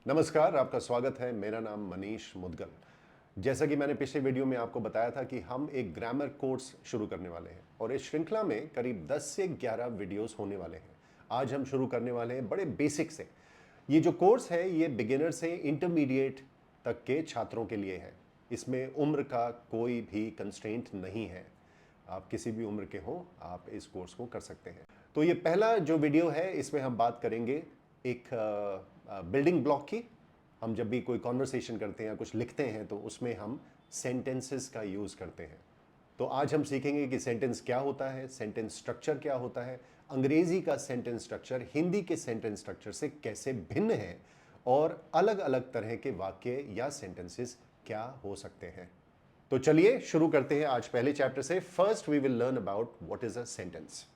नमस्कार, आपका स्वागत है। मेरा नाम मनीष मुदगल। जैसा कि मैंने पिछले वीडियो में आपको बताया था कि हम एक ग्रामर कोर्स शुरू करने वाले हैं और इस श्रृंखला में करीब 10 से 11 वीडियोस होने वाले हैं। आज हम शुरू करने वाले हैं बड़े बेसिक से। ये जो कोर्स है ये बिगिनर से इंटरमीडिएट तक के छात्रों के लिए है। इसमें उम्र का कोई भी कंस्ट्रेंट नहीं है। आप किसी भी उम्र के हो, आप इस कोर्स को कर सकते हैं। तो ये पहला जो वीडियो है इसमें हम बात करेंगे एक बिल्डिंग ब्लॉक की। हम जब भी कोई कॉन्वर्सेशन करते हैं या कुछ लिखते हैं तो उसमें हम सेंटेंसेस का यूज़ करते हैं। तो आज हम सीखेंगे कि सेंटेंस क्या होता है, सेंटेंस स्ट्रक्चर क्या होता है, अंग्रेजी का सेंटेंस स्ट्रक्चर हिंदी के सेंटेंस स्ट्रक्चर से कैसे भिन्न है और अलग अलग तरह के वाक्य या सेंटेंसेस क्या हो सकते हैं। तो चलिए शुरू करते हैं आज पहले चैप्टर से। First we will learn about what is a sentence.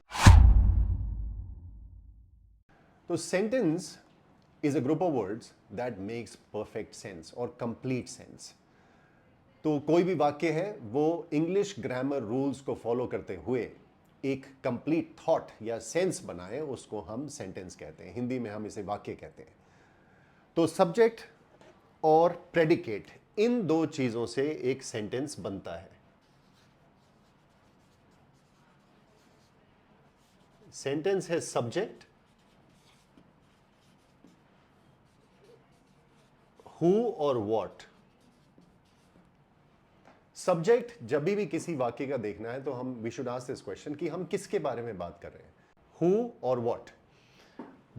तो sentence is a group of words that makes perfect sense और complete sense। तो कोई भी वाक्य है वो इंग्लिश ग्रामर रूल्स को फॉलो करते हुए एक कंप्लीट थॉट या सेंस बनाए, उसको हम सेंटेंस कहते हैं। हिंदी में हम इसे वाक्य कहते हैं। तो सब्जेक्ट और प्रेडिकेट, इन दो चीजों से एक सेंटेंस बनता है। सेंटेंस है सब्जेक्ट, हु और व्हाट। सब्जेक्ट जब भी किसी वाक्य का देखना है तो हम we should ask this question कि हम किसके बारे में बात कर रहे हैं, हु और व्हाट।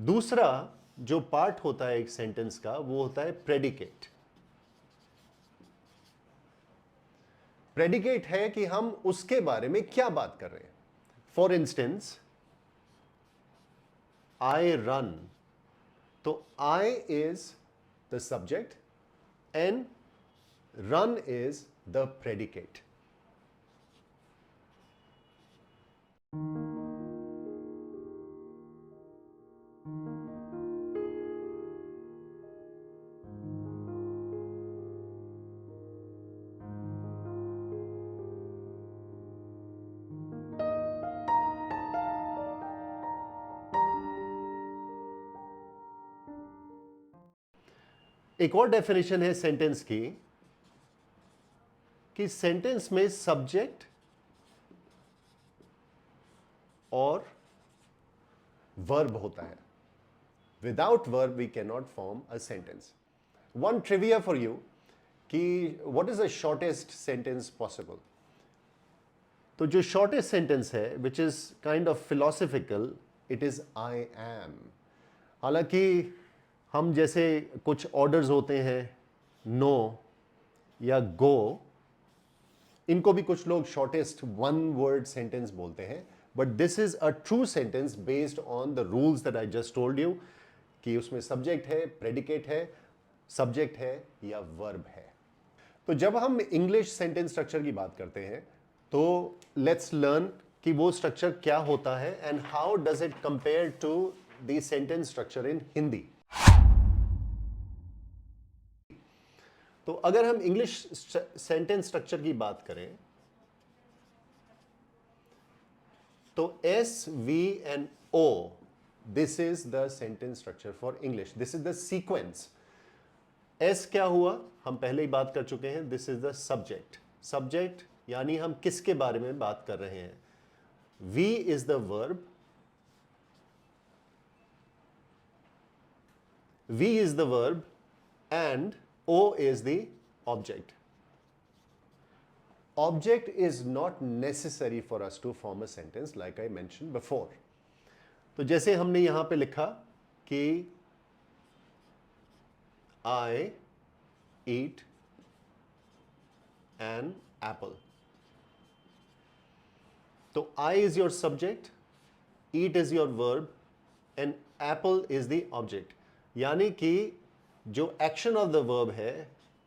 दूसरा जो पार्ट होता है एक सेंटेंस का वो होता है प्रेडिकेट। प्रेडिकेट है कि हम उसके बारे में क्या बात कर रहे हैं। फॉर इंस्टेंस, आई रन, तो I is the subject and run is the predicate। एक और डेफिनेशन है सेंटेंस की कि सेंटेंस में सब्जेक्ट और वर्ब होता है। Without verb we can not form a sentence. One trivia for you कि what is the shortest sentence possible. तो जो शॉर्टेस्ट सेंटेंस है which is kind of philosophical, it is I am. हालांकि हम जैसे कुछ ऑर्डर्स होते हैं, नो या गो, इनको भी कुछ लोग शॉर्टेस्ट वन वर्ड सेंटेंस बोलते हैं, but this is a true sentence based on the rules that I just told you कि उसमें सब्जेक्ट है, प्रेडिकेट है, सब्जेक्ट है या वर्ब है। तो जब हम इंग्लिश सेंटेंस स्ट्रक्चर की बात करते हैं तो लेट्स लर्न कि वो स्ट्रक्चर क्या होता है and how does it compare to the sentence structure in Hindi. तो अगर हम इंग्लिश सेंटेंस स्ट्रक्चर की बात करें तो S V and O, this is the sentence structure for English, this is the sequence. S क्या हुआ, हम पहले ही बात कर चुके हैं, this is the subject. Subject यानी हम किसके बारे में बात कर रहे हैं। V is the verb, V is the verb and O is the object. Object is not necessary for us to form a sentence like I mentioned before। तो जैसे हमने यहां पे लिखा कि I eat an apple, तो I is your subject, eat is your verb and apple is the object। यानी कि जो एक्शन ऑफ द वर्ब है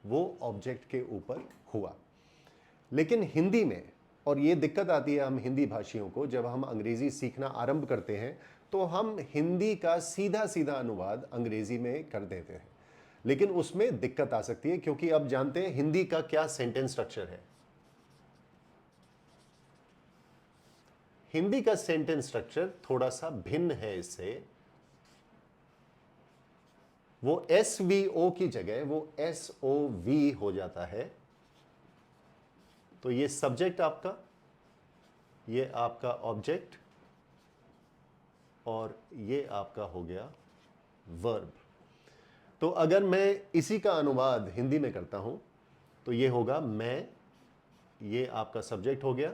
वो ऑब्जेक्ट के ऊपर हुआ। लेकिन हिंदी में, और ये दिक्कत आती है हम हिंदी भाषियों को, जब हम अंग्रेजी सीखना आरंभ करते हैं तो हम हिंदी का सीधा सीधा अनुवाद अंग्रेजी में कर देते हैं, लेकिन उसमें दिक्कत आ सकती है क्योंकि अब जानते हैं हिंदी का क्या सेंटेंस स्ट्रक्चर है। हिंदी का सेंटेंस स्ट्रक्चर थोड़ा सा भिन्न है इससे। वो SVO की जगह वो SOV हो जाता है। तो ये सब्जेक्ट आपका, ये आपका ऑब्जेक्ट, और ये आपका हो गया वर्ब। तो अगर मैं इसी का अनुवाद हिंदी में करता हूं तो ये होगा मैं, ये आपका सब्जेक्ट हो गया।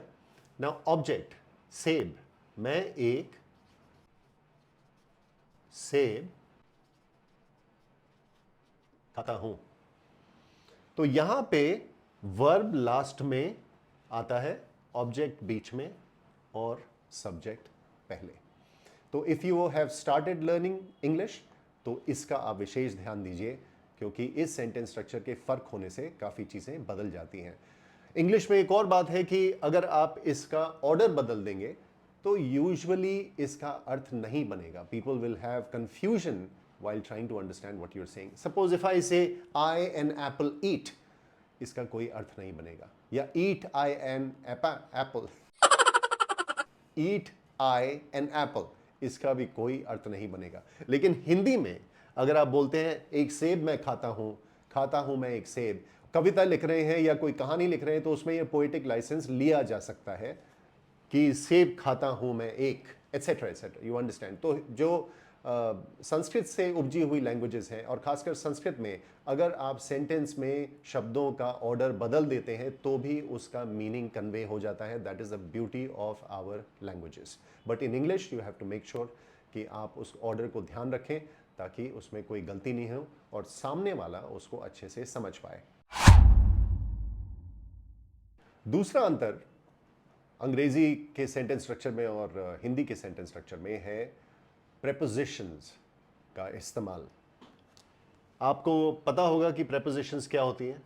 नाउ ऑब्जेक्ट सेब, मैं एक सेब खाता हूं। तो यहां पे वर्ब लास्ट में आता है, ऑब्जेक्ट बीच में और सब्जेक्ट पहले। तो if you have started learning English तो इसका आप विशेष ध्यान दीजिए, क्योंकि इस सेंटेंस स्ट्रक्चर के फ़र्क होने से काफ़ी चीज़ें बदल जाती हैं। इंग्लिश में एक और बात है कि अगर आप इसका ऑर्डर बदल देंगे तो यूजुअली इसका अर्थ नहीं बनेगा। People will have confusion while trying to understand what you're saying. Suppose if I say I an apple eat, इसका कोई अर्थ नहीं बनेगा। या eat I an apple, eat I an apple, इसका भी कोई अर्थ नहीं बनेगा। लेकिन हिंदी में अगर आप बोलते हैं एक सेब मैं खाता हूं मैं एक सेब, कविता लिख रहे हैं या कोई कहानी लिख रहे हैं, तो उसमें यह पोएटिक लाइसेंस लिया जा सकता है कि सेब खाता हूं मैं एक, एटसेट्रा एटसेट्रा। You understand? तो जो संस्कृत से उपजी हुई लैंग्वेजेस हैं, और खासकर संस्कृत में अगर आप सेंटेंस में शब्दों का ऑर्डर बदल देते हैं तो भी उसका मीनिंग कन्वे हो जाता है। That is the beauty of our languages. But in English you have to make sure कि आप उस ऑर्डर को ध्यान रखें ताकि उसमें कोई गलती नहीं हो और सामने वाला उसको अच्छे से समझ पाए। दूसरा अंतर अंग्रेजी के सेंटेंस स्ट्रक्चर में और हिंदी के सेंटेंस स्ट्रक्चर में है प्रेपोजिशंस का इस्तेमाल। आपको पता होगा कि प्रेपोजिशंस क्या होती हैं?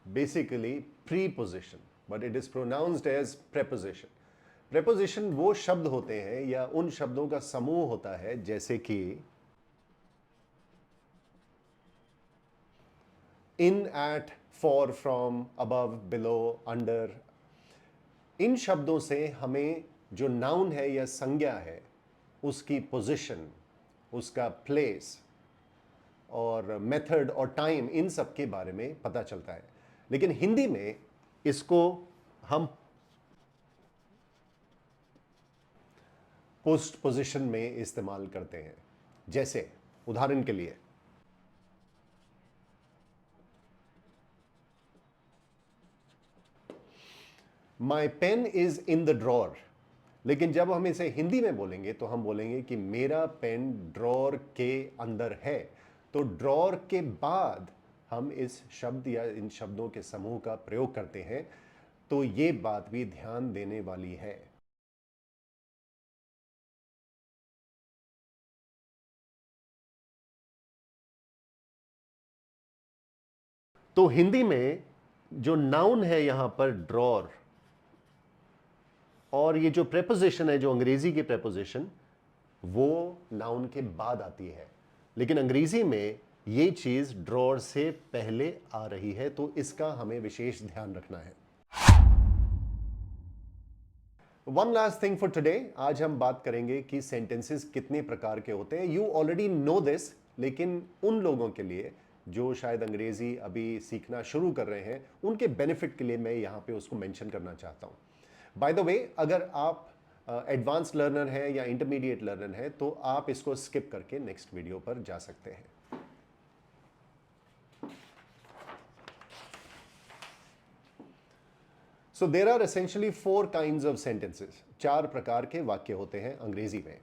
Basically preposition, but it is pronounced as preposition. Preposition वो शब्द होते हैं या उन शब्दों का समूह होता है, जैसे कि in, at, for, from, above, below, under. इन शब्दों से हमें जो नाउन है या संज्ञा है उसकी पोजीशन, उसका प्लेस और मेथड और टाइम, इन सब के बारे में पता चलता है। लेकिन हिंदी में इसको हम पोस्ट पोजीशन में इस्तेमाल करते हैं। जैसे उदाहरण के लिए my pen is in the drawer, लेकिन जब हम इसे हिंदी में बोलेंगे तो हम बोलेंगे कि मेरा पेन ड्रॉर के अंदर है। तो ड्रॉर के बाद हम इस शब्द या इन शब्दों के समूह का प्रयोग करते हैं। तो ये बात भी ध्यान देने वाली है। तो हिंदी में जो नाउन है यहां पर ड्रॉर, और ये जो प्रेपोजिशन है, जो अंग्रेजी की प्रेपोजिशन, वो नाउन के बाद आती है। लेकिन अंग्रेजी में ये चीज ड्रॉर से पहले आ रही है, तो इसका हमें विशेष ध्यान रखना है। One last thing for today, आज हम बात करेंगे कि सेंटेंसेस कितने प्रकार के होते हैं। यू ऑलरेडी नो दिस, लेकिन उन लोगों के लिए जो शायद अंग्रेजी अभी सीखना शुरू कर रहे हैं, उनके बेनिफिट के लिए मैं यहां पे उसको मेंशन करना चाहता हूं। बाय द वे, अगर आप एडवांस लर्नर हैं या इंटरमीडिएट लर्नर हैं तो आप इसको स्किप करके नेक्स्ट वीडियो पर जा सकते हैं। So there are essentially 4 kinds of sentences. 4 प्रकार के वाक्य होते हैं अंग्रेजी में।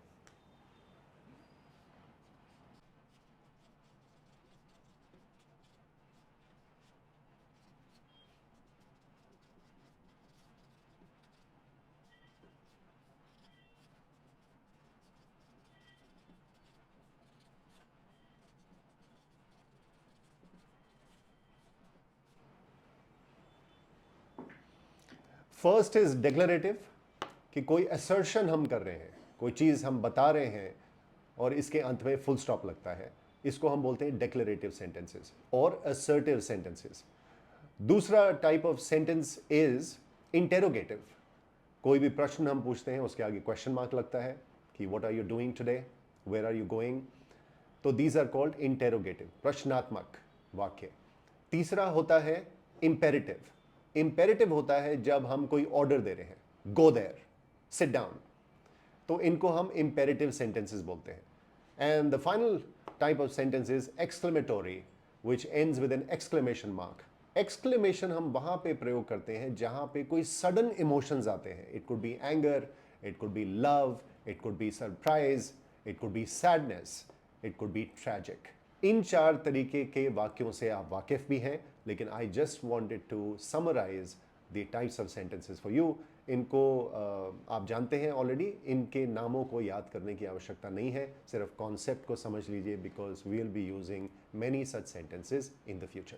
फर्स्ट इज डिक्लेरेटिव, कि कोई असर्शन हम कर रहे हैं, कोई चीज़ हम बता रहे हैं और इसके अंत में फुल स्टॉप लगता है, इसको हम बोलते हैं डिक्लेरेटिव सेंटेंसेस और असर्टिव सेंटेंसेस। दूसरा type of sentence is interrogative. कोई भी प्रश्न हम पूछते हैं उसके आगे क्वेश्चन मार्क लगता है कि what are you doing today, where are you going, तो दीज आर कॉल्ड इंटेरोगेटिव, प्रश्नात्मक वाक्य। तीसरा होता है इंपेरेटिव। इंपेरेटिव होता है जब हम कोई ऑर्डर दे रहे हैं, गो देयर, सिट डाउन, तो इनको हम इंपेरेटिव सेंटेंसेस बोलते हैं। And the final type of sentence is exclamatory which ends with an exclamation mark. Exclamation हम वहां पे प्रयोग करते हैं जहां पे कोई सडन इमोशंस आते हैं। It could be anger, it could be love, it could be surprise, it could be sadness, it could be tragic. इन 4 तरीके के वाक्यों से आप वाकिफ भी हैं, लेकिन I just wanted to summarise the types of sentences for you. इनको आप जानते हैं ऑलरेडी, इनके नामों को याद करने की आवश्यकता नहीं है, सिर्फ कॉन्सेप्ट को समझ लीजिए, because we will be using many such sentences in the future.